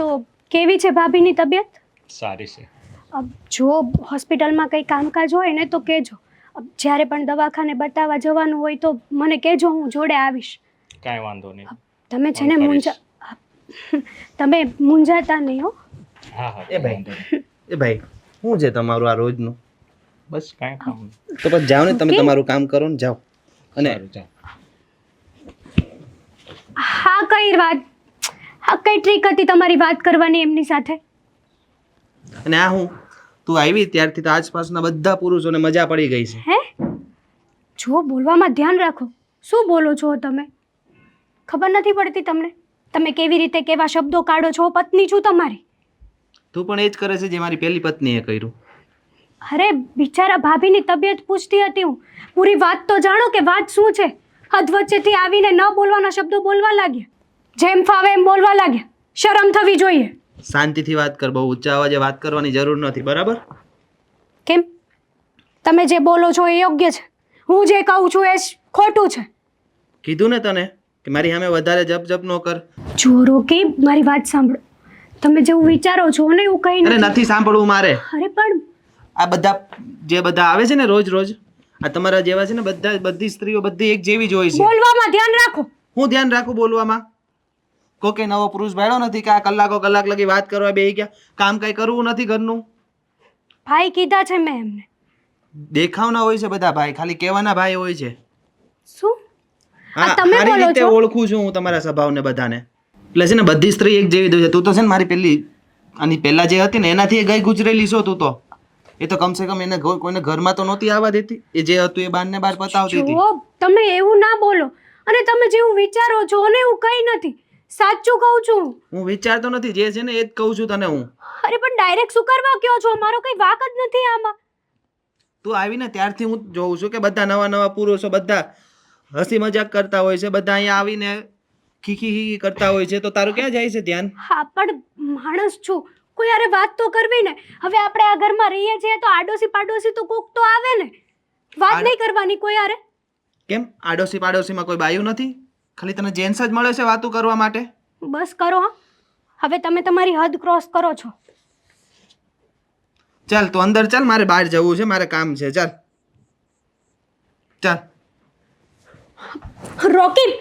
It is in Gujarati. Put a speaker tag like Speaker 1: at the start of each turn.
Speaker 1: તો કેવી છે ભાભીની તબિયત?
Speaker 2: સારી છે.
Speaker 1: જો હોસ્પિટલમાં કંઈ કામકાજ હોય ને તો કહેજો. જ્યારે પણ દવાખાને બતાવવા જવાનું હોય તો મને કહેજો, હું જોડે આવીશ.
Speaker 2: કાંઈ વાંધો નહીં.
Speaker 1: તમે છે ને
Speaker 2: ફોન કરીશ.
Speaker 1: તમે મૂંઝાતા નહીં હો.
Speaker 2: હા હા
Speaker 3: એ ભાઈ શું છે તમારું આ રોજનું?
Speaker 2: બસ કાંઈ કામ નહીં.
Speaker 3: તો પછી જાઓ ને તમે
Speaker 1: Okay.
Speaker 3: તમારું કામ કરો ને જાઓ. અને
Speaker 2: સારું, ચાલ.
Speaker 1: હા કઈ ટ્રીક હતી તમારી વાત કરવાની એમની સાથે?
Speaker 3: અને આ હું તું આવી ત્યારથી તો આસપાસના બધા પુરુષોને મજા પડી ગઈ છે.
Speaker 1: હે? જો બોલવામાં ધ્યાન રાખો. શું બોલો છો તમે? ખબર નથી પડતી તમને? તમે કેવી રીતે કેવા શબ્દો કાઢો છો? પત્ની છું તમારી.
Speaker 3: તું પણ એ જ કરે છે જે મારી પહેલી પત્નીએ કર્યું.
Speaker 1: અરે બિચારા ભાભીની તબિયત પૂછતી હતી હું. પૂરી વાત તો જાણો કે વાત શું છે. હદ વચ્ચેથી આવીને ન બોલવાના શબ્દો બોલવા લાગ્યા. જેમ ફાવે એમ બોલવા લાગ્યા. શરમ થવી જોઈએ.
Speaker 3: શાંતિથી વાત કર, બહુ ઊંચા અવાજે વાત કરવાની જરૂર નથી, બરાબર?
Speaker 1: કેમ? તમે જે બોલો છો એ યોગ્ય છે, હું જે કહું છું એ ખોટું છે?
Speaker 3: કીધું ને તને કે મારી સામે વધારે જપ ન કર.
Speaker 1: જો રોકી, મારી વાત સાંભળો. તમે જેવું વિચારો છો ને એવું કંઈ
Speaker 3: અરે
Speaker 1: નથી.
Speaker 3: નથી સાંભળવું મારે.
Speaker 1: અરે પણ
Speaker 3: આ બધા આવે છે ને રોજ રોજ, આ તમારા જેવા છે ને બધી સ્ત્રીઓ બધી એક જેવી જ હોય છે.
Speaker 1: બોલવામાં ધ્યાન રાખો.
Speaker 3: હું ધ્યાન રાખું બોલવામાં? કોકે નવો પુરુષ ભાડ્યો નથી કે આ કલાક લગી વાત કરવા બેહી ગયા? કામ કઈ કરવું નથી ઘરનું?
Speaker 1: ભાઈ કીધા છે મેં એમને.
Speaker 3: દેખાવના હોય છે બધા ભાઈ, ખાલી કહેવાના ભાઈ હોય છે.
Speaker 1: શું?
Speaker 3: હા,
Speaker 1: તમે
Speaker 3: સારી
Speaker 1: બોલો
Speaker 3: રીતે
Speaker 1: છો?
Speaker 3: ઓળખું છું હું તમારા સ્વભાવને બધાને. એટલે છે ને બધી સ્ત્રી એક જેવી જ હોય છે. તું તો છે ને મારી આની પહેલા જે હતી ને એનાથી ગઈ ગુજરેલી છો તું તો. એ તો કમસે કમ એને કોઈને ઘરમાં તો નહોતી આવવા દેતી. એ જે હતું એ બારને બાર પતાવતી હતી.
Speaker 1: જો તમે એવું ના બોલો. અને તમે જેવું વિચારો છો ને એવું કંઈ નથી. સાચું કહું છું.
Speaker 3: હું વિચારતો નથી, જે છે ને એ જ કહું છું તને હું.
Speaker 1: અરે પણ ડાયરેક્ટ શું કરવા કહો છો? મારો કઈ વાક જ નથી આમાં.
Speaker 3: તું આવીને ત્યારથી હું જોઉં છું કે બધા નવા પુરુષો બધા હસી મજાક કરતા હોય છે, બધા અહીંયા આવીને ખીખી કરતા હોય છે, તો તારું ક્યાં જાય છે ધ્યાન?
Speaker 1: હા પણ માણસ છું, કોઈ યારે વાત તો કરવી ને. હવે આપણે આ ઘરમાં રહીએ છીએ તો આડોશી પાડોશી તો કોક તો આવે ને. વાત નહીં કરવાની કોઈ યારે?
Speaker 3: કેમ આડોશી પાડોશીમાં કોઈ બાયું નથી? ખાલી તને જેન્ટ્સ જ મળે છે વાતું કરવા માટે?
Speaker 1: બસ કરો હા. હવે તમે તમારી હદ ક્રોસ કરો છો.
Speaker 3: ચાલ તું અંદર ચાલ, મારે બહાર જવું છે, મારે કામ છે. ચાલ ચાલ.
Speaker 1: રોકી.